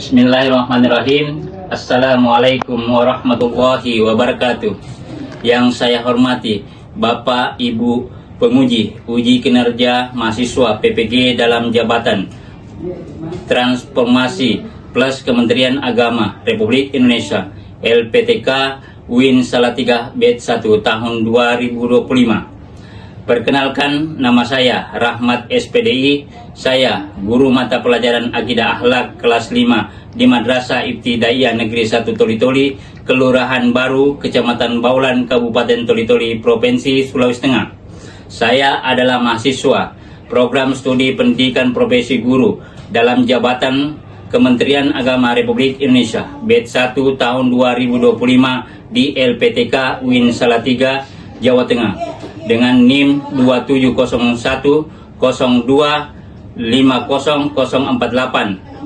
Bismillahirrahmanirrahim. Assalamualaikum warahmatullahi wabarakatuh. Yang saya hormati Bapak Ibu penguji uji kinerja mahasiswa PPG dalam jabatan Transformasi Plus Kementerian Agama Republik Indonesia LPTK UIN Salatiga Batch 1 tahun 2025. Perkenalkan, nama saya Rahmat SPDI. Saya guru mata pelajaran Akidah Akhlak kelas 5 di Madrasah Ibtidaiyah Negeri 1 Toli-Toli, Kelurahan Baru, Kecamatan Baulan, Kabupaten Toli-Toli, Provinsi Sulawesi Tengah. Saya adalah mahasiswa program studi pendidikan profesi guru dalam jabatan Kementerian Agama Republik Indonesia Batch 1 tahun 2025 di LPTK UIN Salatiga, Jawa Tengah dengan NIM 27102-50048,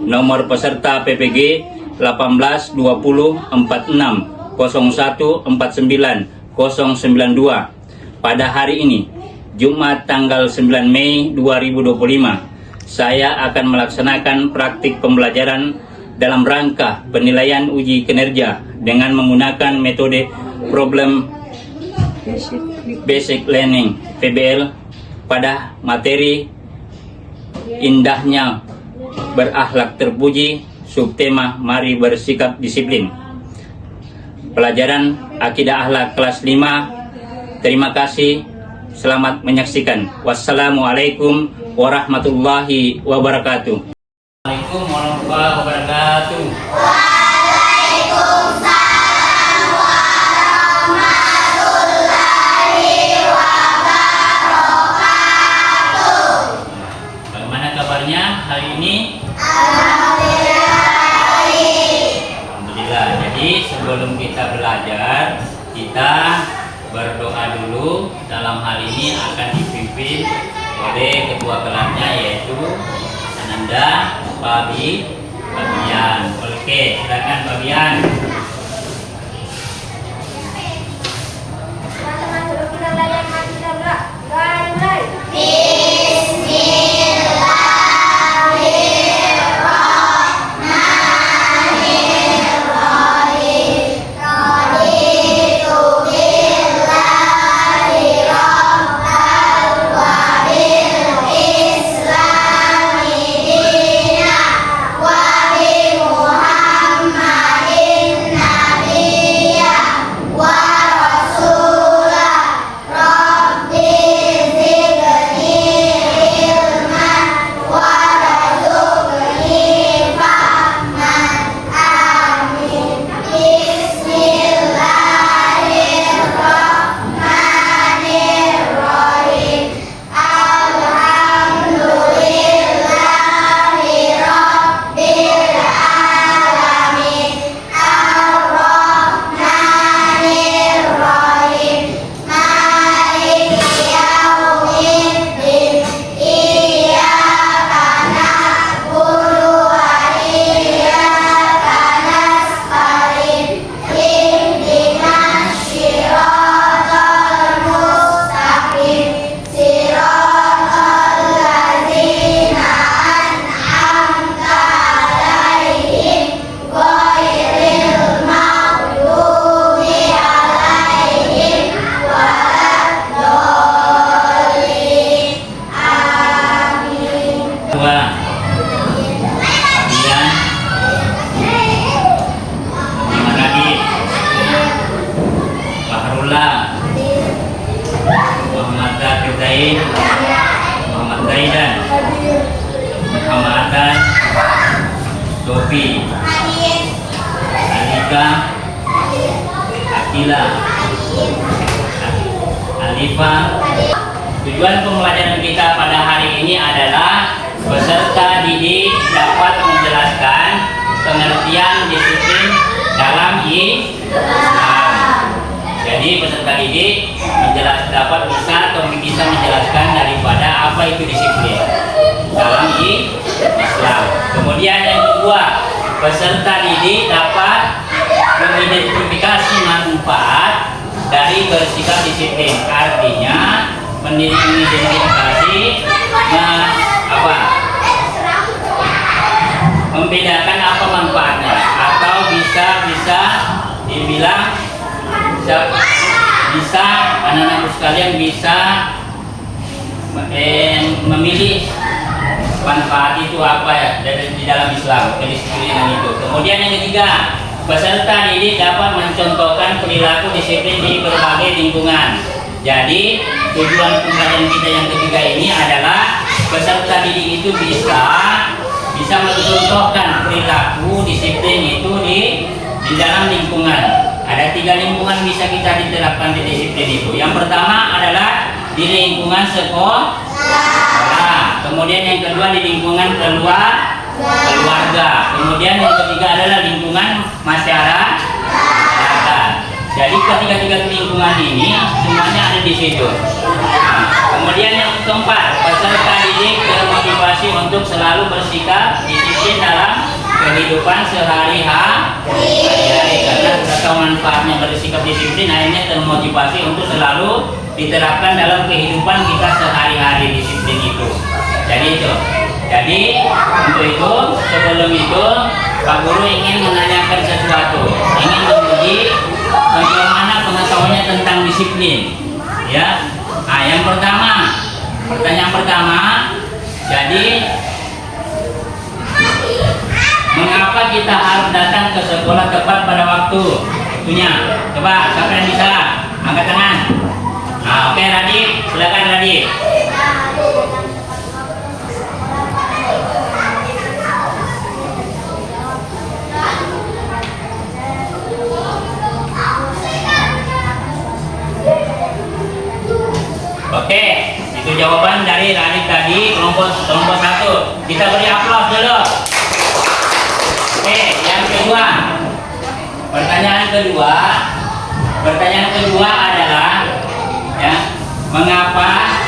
nomor peserta PPG 1820414992. Pada hari ini, Jumat tanggal 9 Mei 2025, saya akan melaksanakan praktik pembelajaran dalam rangka penilaian uji kinerja dengan menggunakan metode problem Basic Learning PBL pada materi indahnya berakhlak terpuji, subtema mari bersikap disiplin. Pelajaran Akidah Akhlak kelas 5. Terima kasih, selamat menyaksikan. Wassalamualaikum warahmatullahi wabarakatuh. Waalaikumsalam warahmatullahi wabarakatuh. Hari ini Alhamdulillah. Jadi sebelum kita belajar, kita berdoa dulu. Dalam hal ini akan dipimpin oleh ketua kelasnya, yaitu Ananda Fabian. Oke, silakan Fabian. Muhammad Zaidan, Muhammad Atas, Sofi, Alika, Akila, Alifa. Tujuan pembelajaran kita pada hari ini adalah peserta didik dapat menjelaskan pengertian disiplin dalam Islam. Jadi peserta didik dapat bisa menjelaskan daripada apa itu disiplin dalam Islam. Kemudian yang kedua, peserta didik dapat mengidentifikasi manfaat dari bersikap disiplin. Artinya mengidentifikasi membedakan apa manfaatnya, atau bisa dibilang bisa anak-anak sekalian bisa memilih manfaat itu apa ya di dalam Islam, kedisiplinan itu. Kemudian yang ketiga, peserta didik dapat mencontohkan perilaku disiplin di berbagai lingkungan. Jadi tujuan pembelajaran kita yang ketiga ini adalah peserta didik itu bisa mencontohkan perilaku disiplin itu di dalam lingkungan. Ada 3 lingkungan bisa kita diterapkan di disiplin itu. Yang pertama adalah di lingkungan sekolah. Kemudian yang kedua di lingkungan keluarga. Kemudian yang ketiga adalah lingkungan masyarakat. Jadi ketiga lingkungan ini semuanya ada di situ. Kemudian yang keempat, peserta didik termotivasi untuk selalu bersikap disiplin dalam kehidupan sehari-hari, karena sudah tahu manfaatnya bersikap disiplin, akhirnya termotivasi untuk selalu diterapkan dalam kehidupan kita sehari-hari disiplin itu. Jadi untuk itu, sebelum itu Pak Guru ingin menanyakan sesuatu, ingin menguji bagaimana pengetahuannya tentang disiplin, ya. Nah, yang pertama, pertanyaan pertama, jadi mengapa kita harus datang ke sekolah tepat pada waktunya? Coba, siapa yang bisa? Angkat tangan. Nah, oke, Radit, silakan Radit. Oke, itu jawaban dari Radit tadi, kelompok 1. Kita beri aplaus dulu. Oke, yang kedua. Pertanyaan kedua adalah, ya, mengapa,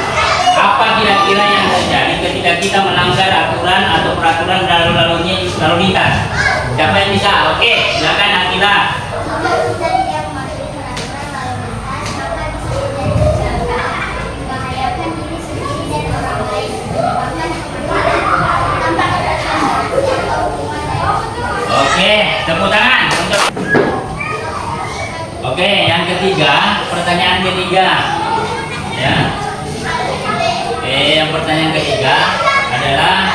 apa kira-kira yang terjadi ketika kita melanggar aturan atau peraturan lalu lintas? Siapa yang bisa? Oke, silakan Akila. Oke, tepuk tangan untuk. Oke, yang ketiga, pertanyaan ketiga, ya. Yang pertanyaan ketiga adalah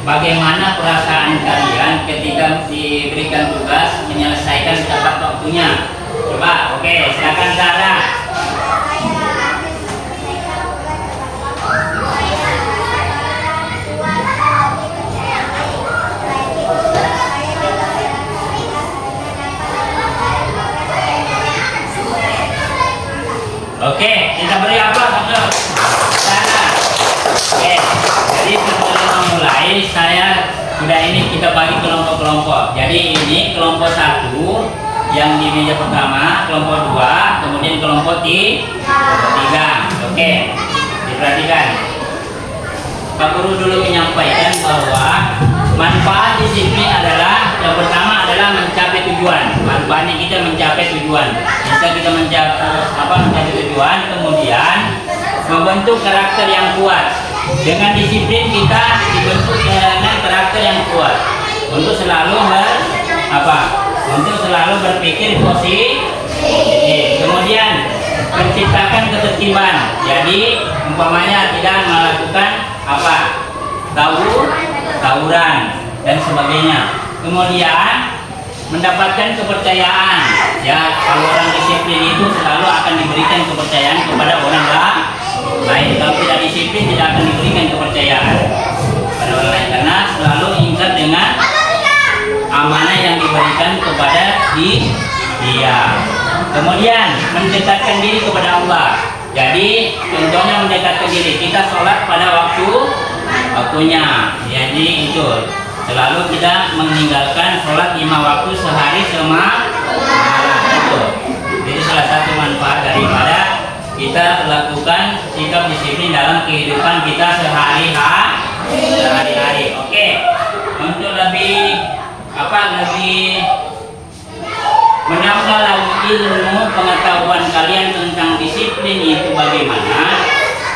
bagaimana perasaan kalian ketika diberikan tugas menyelesaikan tepat waktunya? Coba, oke, silakan Sarah. Oke, kita beri aplaus untuk Sarah. Oke, jadi sebelum memulai kita bagi kelompok-kelompok. Jadi ini kelompok 1 yang di meja pertama, kelompok 2, kemudian kelompok 3. Oke, diperhatikan. Pak Guru dulu menyampaikan bahwa manfaat disiplin adalah yang pertama adalah mencapai tujuan. Manfaatnya kita mencapai tujuan. Bisa kita mencapai tujuan, kemudian membentuk karakter yang kuat. Dengan disiplin kita dibentuk dengan karakter yang kuat untuk selalu berpikir positif. Kemudian menciptakan ketertiban. Jadi umpamanya tidak melakukan tawuran dan sebagainya. Kemudian mendapatkan kepercayaan. Ya, kalau orang disiplin itu selalu akan diberikan kepercayaan kepada orang lain. Kalau tidak disiplin tidak akan diberikan kepercayaan pada orang lain, karena selalu ingat dengan amanah yang diberikan kepada dia. Kemudian mendekatkan diri kepada Allah. Jadi contohnya mendekatkan diri, kita sholat pada waktunya. Jadi itu selalu kita meninggalkan sholat 5 waktu sehari semalam. Itu. Jadi salah satu manfaat daripada kita lakukan sikap disiplin dalam kehidupan kita sehari-hari. Oke, untuk lebih menambah ilmu pengetahuan kalian tentang disiplin itu bagaimana,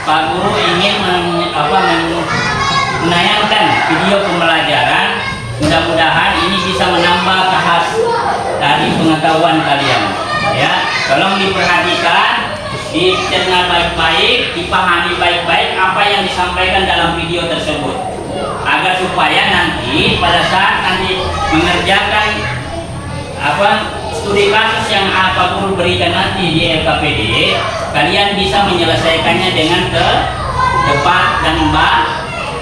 Pak Guru ingin menayangkan video pembelajaran Mudah-mudahan ini bisa menambah khas dari pengetahuan kalian. Ya, tolong diperhatikan, dicerna baik-baik, dipahami baik-baik apa yang disampaikan dalam video tersebut, agar supaya nanti pada saat nanti mengerjakan studi kasus yang Pak Guru berikan nanti di LKPD, kalian bisa menyelesaikannya dengan tepat dan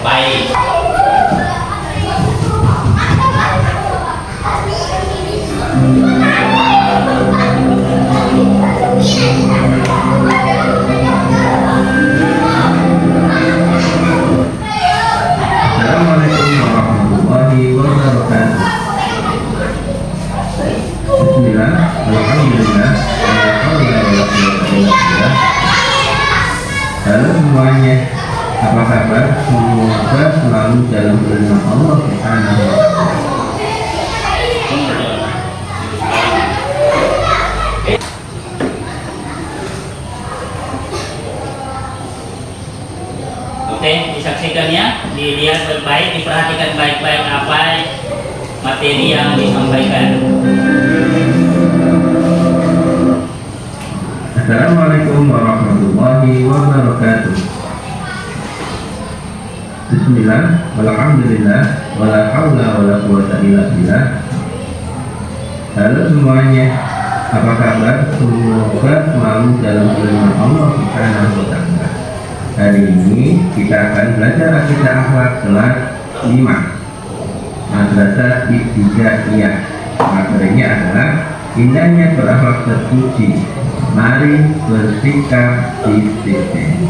baik. Assalamualaikum warahmatullahi wabarakatuh. Bismillah, alhamdulillah, halo semuanya, apa kabar? Semoga selalu dalam lindungan Allah Subhanahu wa Ta'ala. Oke, disaksikannya, dilihat baik-baik, diperhatikan baik-baik apa materi yang disampaikan. Assalamualaikum warahmatullahi wabarakatuh. Bismillah, walhamdulillah, wala haula wala quwwata illa billah. Halo semuanya, apa kabar? Semoga selalu dalam lindungan Allah Subhanahu wa Ta'ala. Hari ini kita akan belajar akidah akhlak kelas 5 Madrasah Ibtidaiyah. Materinya adalah indahnya berakhlak terpuji, mari bersikap disiplin.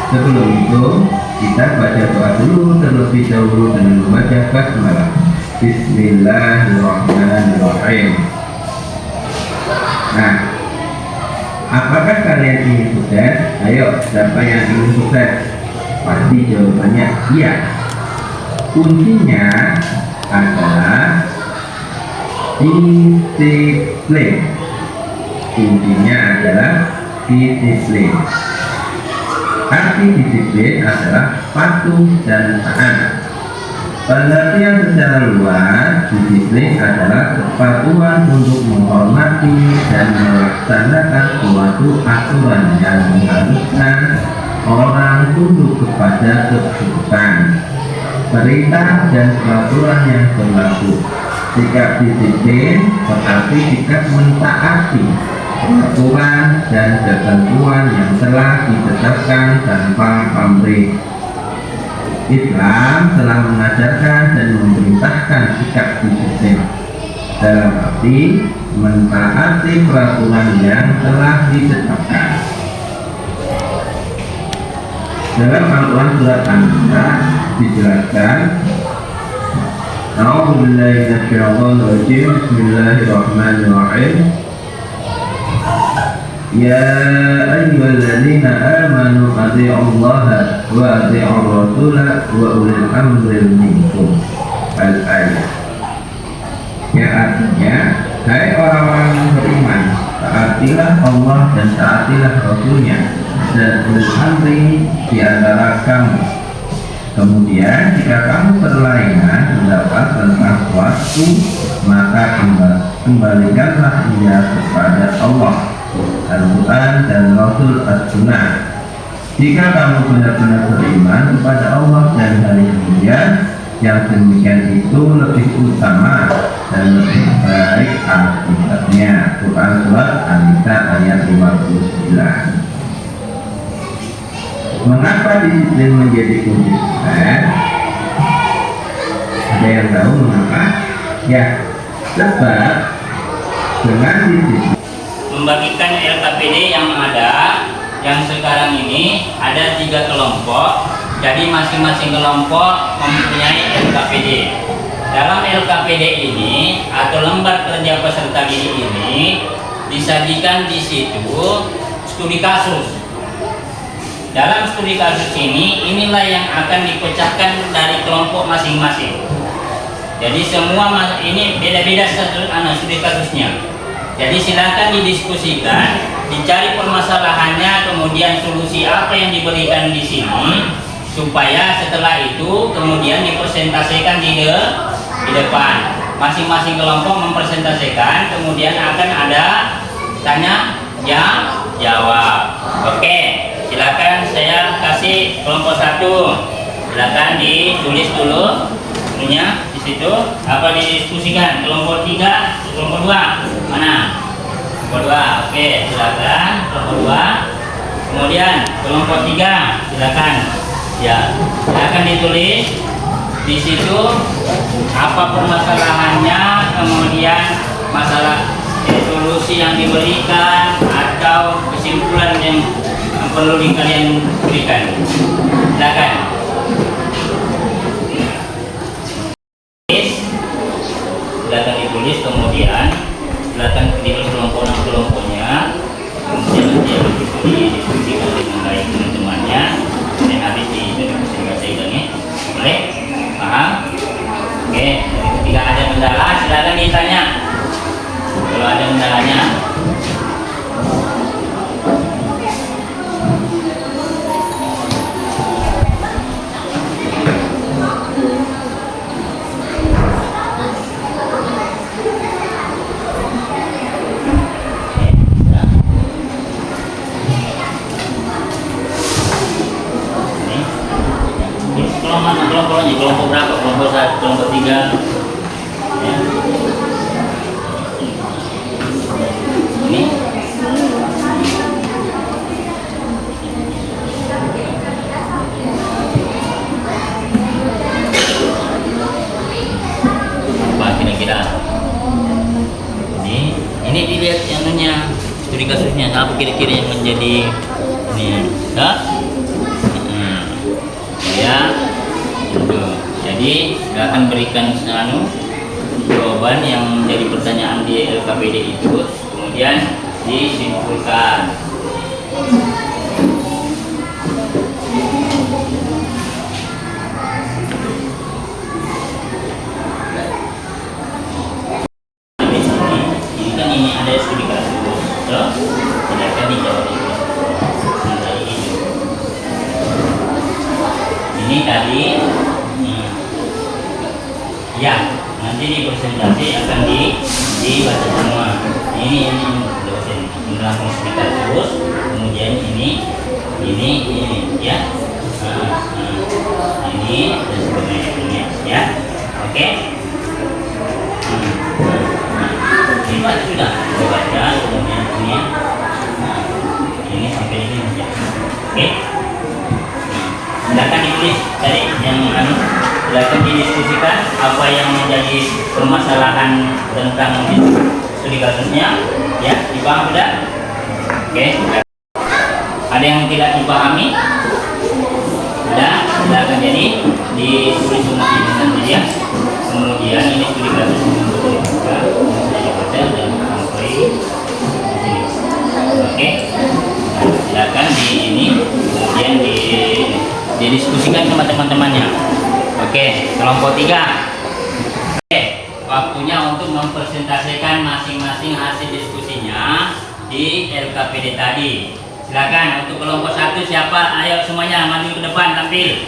Sebelum itu kita baca doa dulu terlebih dahulu dengan membaca basmalah. Bismillahirrahmanirrahim. Nah, apakah kalian ingin sukses? Ayo, siapa yang ingin sukses? Pasti jawabannya iya. Kuncinya adalah disiplin. Kuncinya adalah disiplin. Arti disiplin adalah patuh dan taat. Pengertian secara luas, disiplin adalah kepatuhan untuk menghormati dan melaksanakan suatu aturan yang mengharuskan orang tunduk kepada keputusan, perintah dan peraturan yang berlaku. Sikap disiplin berarti sikap mentaati peraturan dan ketentuan yang telah ditetapkan tanpa pamrih. Islam telah mengajarkan dan memerintahkan sikap disiplin dalam arti mentaati peraturan yang telah ditetapkan. Dalam Al-Quran surat An-Nisa dijelaskan, A'udzubillahi minasyaitonir rajim. Bismillahirrahmanirrahim. Ya ayyuhalladzina amanu athi'ullaha wa athi'ur rasula wa ulil amri minkum. Al-ayat. Yang artinya, hai orang-orang yang beriman, taatilah Allah dan taatilah Rasulnya dan ulil amri di antara kamu. Kemudian jika kamu berlainan pendapat tentang sesuatu, maka kembalikanlah ia kepada Allah, Al-Quran dan Rasul As-Sunnah. Jika kamu benar-benar beriman kepada Allah dan hari kemudian, yang demikian itu lebih utama dan lebih baik akibatnya. Quran surat An-Nisa ayat 59. Mengapa disiplin menjadi kunci sukses? Ada yang tahu mengapa? Ya, sebab dengan disiplin Membagikan LKPD yang ada, yang sekarang ini ada 3 kelompok. Jadi masing-masing kelompok mempunyai LKPD. Dalam LKPD ini atau lembar kerja peserta didik ini disajikan di situ studi kasus. Dalam studi kasus ini, inilah yang akan dipecahkan dari kelompok masing-masing. Jadi semua ini beda-beda studi kasusnya. Jadi silakan didiskusikan, dicari permasalahannya, kemudian solusi apa yang diberikan di sini, supaya setelah itu kemudian dipresentasikan di di depan. Masing-masing kelompok mempresentasikan, kemudian akan ada tanya jawab. Oke, silakan saya kasih kelompok 1. Silakan ditulis dulu punya di situ apa didiskusikan. Kelompok 3, kelompok 2 mana? Kelompok 2. Oke, silakan kelompok 2. Kemudian kelompok 3 silakan. Ya, silakan ditulis di situ apa permasalahannya, kemudian masalah solusi yang diberikan atau kesimpulan yang perlu kalian berikan. Silakan. Silakan ditulis, kemudian silakan ditulis kelompoknya, kemudian nanti didiskusikan dengan baik teman-temannya, dan habis saya ulangi. Boleh? Paham? Oke, ketika ada kendala silakan ditanya. Kalau ada kendalanya. Kelompok berapa? Kelompok 1, kelompok 3 ya. Ini apa kira-kira? Ini dilihat anunya, studi kasusnya apa kira-kira yang menjadi ini ya? Ya. Jadi silakan berikan jawaban yang menjadi pertanyaan di LKPD itu, kemudian disimpulkan. Ini kan ini ada studi kasus, so silakan dijawab itu. Ini tadi. Ya, nanti di presentasi akan dibaca semua. Ini dosen langsung speaker terus, kemudian ini ya, ini dan sebagainya ya. Oke. Ini baca sudah, baca kemudian ini sampai ini saja. Oke. Silakan ditulis tadi yang silakan didiskusikan apa yang menjadi permasalahan tentang studi kasusnya ya, dipaham sudah? Oke. Ada yang tidak dipahami? Sudah, silakan jadi ditulis semua ini saja. Kemudian ini studi kasus yang saya baca dan sampai di sini. Oke. Silakan di ini kemudian didiskusikan sama teman-temannya. Oke, kelompok 3. Oke, waktunya untuk mempresentasikan masing-masing hasil diskusinya di LKPD tadi. Silakan untuk kelompok 1 siapa? Ayo semuanya maju ke depan tampil.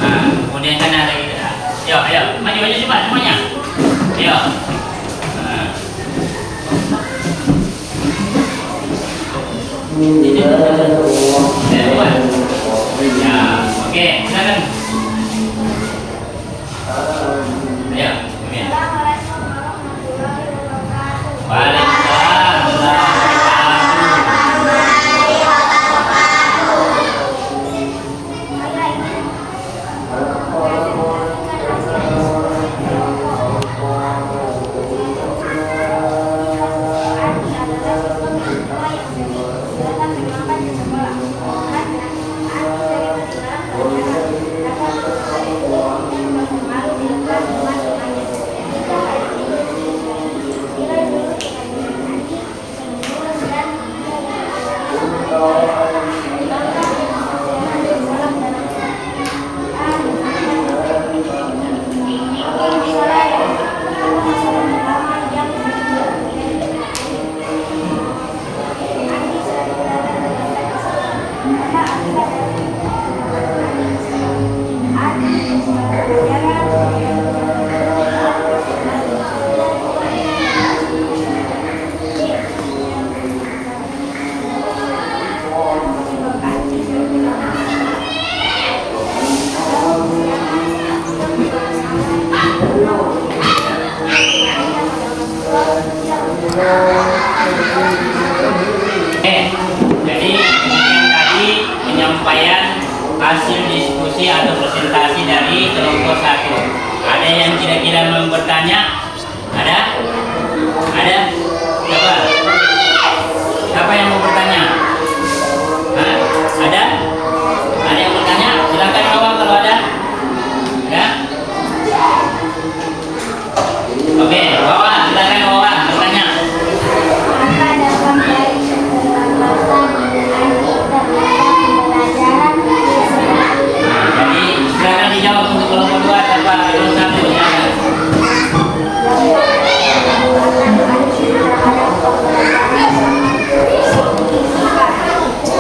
Nah, kemudian kan ada kita. Ayo, maju cepat semuanya. Ayo. Ya, oke, silakan. Ya, kemudian. Jadi demikian tadi penyampaian hasil diskusi atau presentasi dari kelompok 1. Ada yang kira-kira mau bertanya? Ada? Ada? Siapa? Siapa yang mau bertanya? Hah? Ada? Ada yang bertanya? Silakan bawa kalau ada. Ya? Oke, bawa, silakan bawa bertanya. Maka dalam baik keterlambatan pembelajaran Jadi silakan dijawab untuk kelompok 2 siapa? Kelompok 1 ya.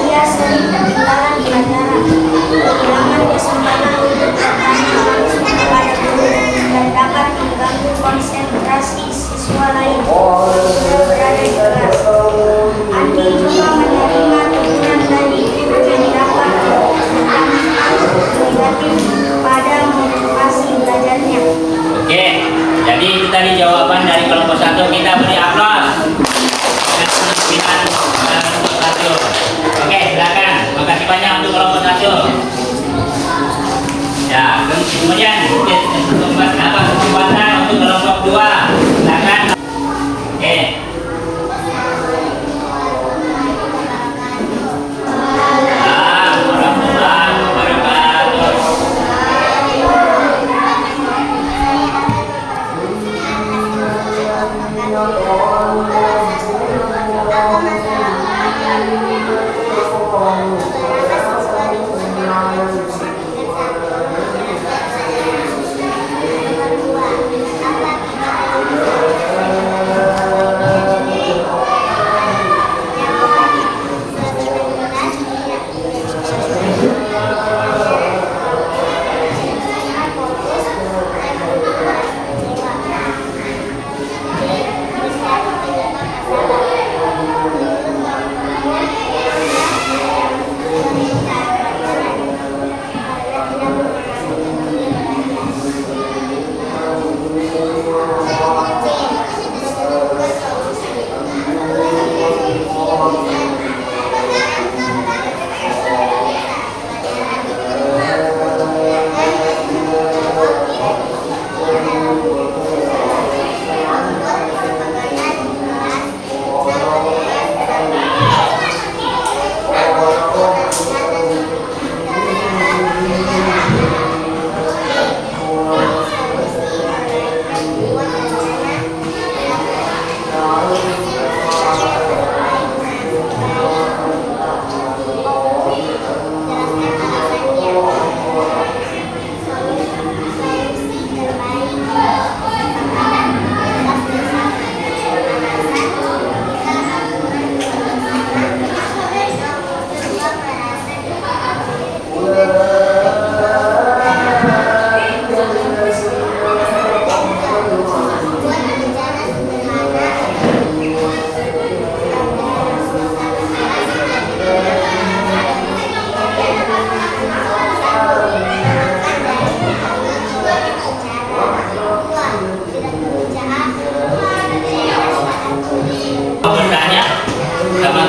ia sering ketinggalan pelajaran, kehilangan kesempatan untuk bertanya langsung kepada guru dan dapat mengganggu konsentrasi siswa lain yang berada di kelas. Andi juga menerima teguran dari guru yang dapat berdampak negatif pada motivasi belajarnya. Oke, jadi itu tadi jawaban dari kelompok 1. Kita beri aplaus atas penampilan kelompok 1. Oke, silakan. Makasih banyak untuk kelompok 1. Ya, kemudian kesempatan untuk kelompok 2. Silakan. Oke.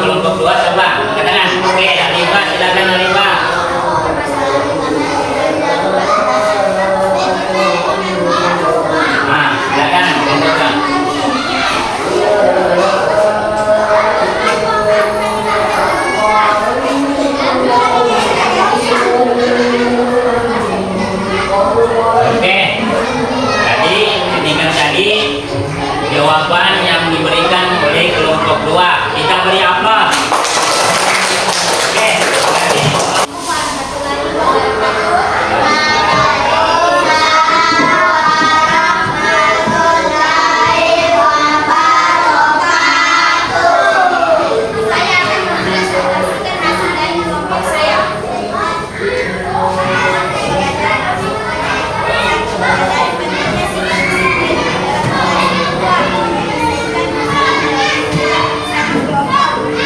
Warahmatullahi wabarakatuh.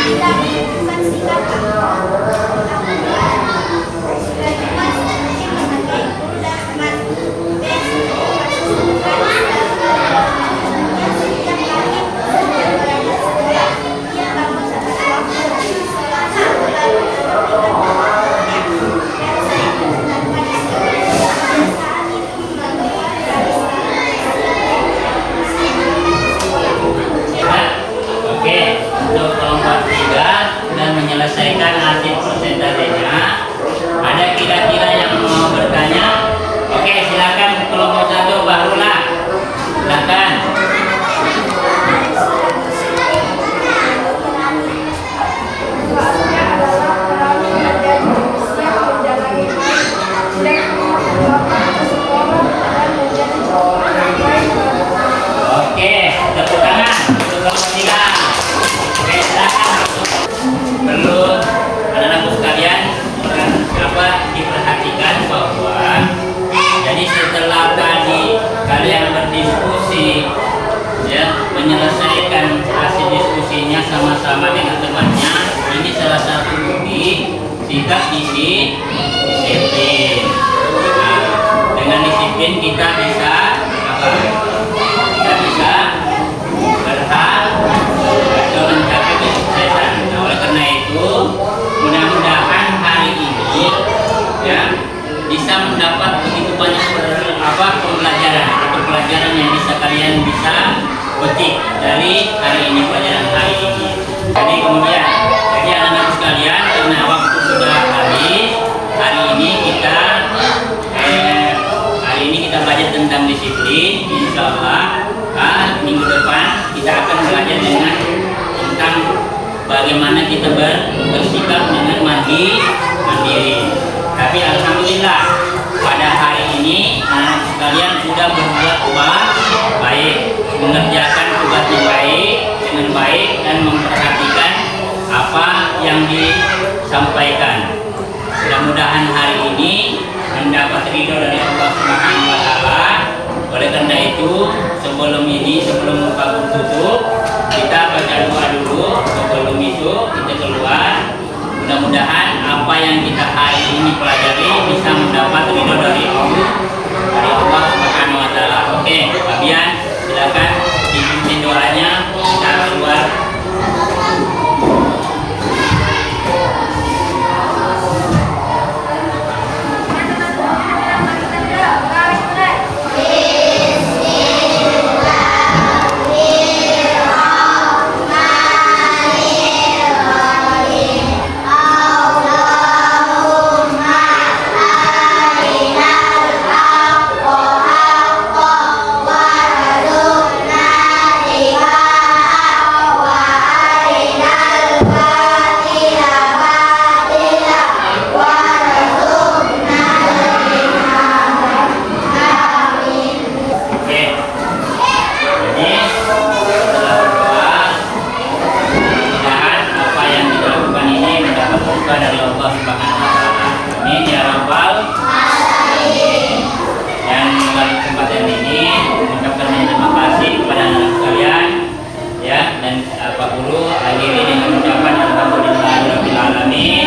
Tidak melewatinya sama-sama dengan temannya. Ini salah satu bukti sikap disiplin. Nah, dengan disiplin kita bisa apa? Kita bisa berhak atau mencapai kesuksesan. Nah, oleh karena itu mudah-mudahan hari ini ya bisa mendapat begitu banyak pelajaran yang bisa kalian bisa petik dari hari ini, pelajaran hari ini. Jadi kemudian anak-anak sekalian, karena waktu sudah habis, hari ini kita belajar tentang disiplin. Insya Allah minggu depan kita akan belajar tentang bagaimana kita bersikap dengan mandiri. Tapi alhamdulillah pada hari ini anak sekalian sudah berbuat baik, mengerjakan tugasnya dengan baik dan memperhatikan apa yang disampaikan. Mudah-mudahan hari ini mendapat ridho dari Allah Subhanahu wa taala. Oleh karena itu, sebelum muka tutup, kita baca doa dulu. Sebelum itu kita keluar. Mudah-mudahan apa yang kita hari ini pelajari bisa mendapat ridho dari Allah Subhanahu wa taala. Oke, Fabian, silakan dipimpin doanya, kita keluar. Dari Allah Subhanahu wa taala. Amin ya rabbal alamin. Dan dalam kesempatan ini mengucapkan terima kasih kepada anak sekalian ya, dan Pak Guru akhiri dengan ucapan alhamdulillahirabbil alamin.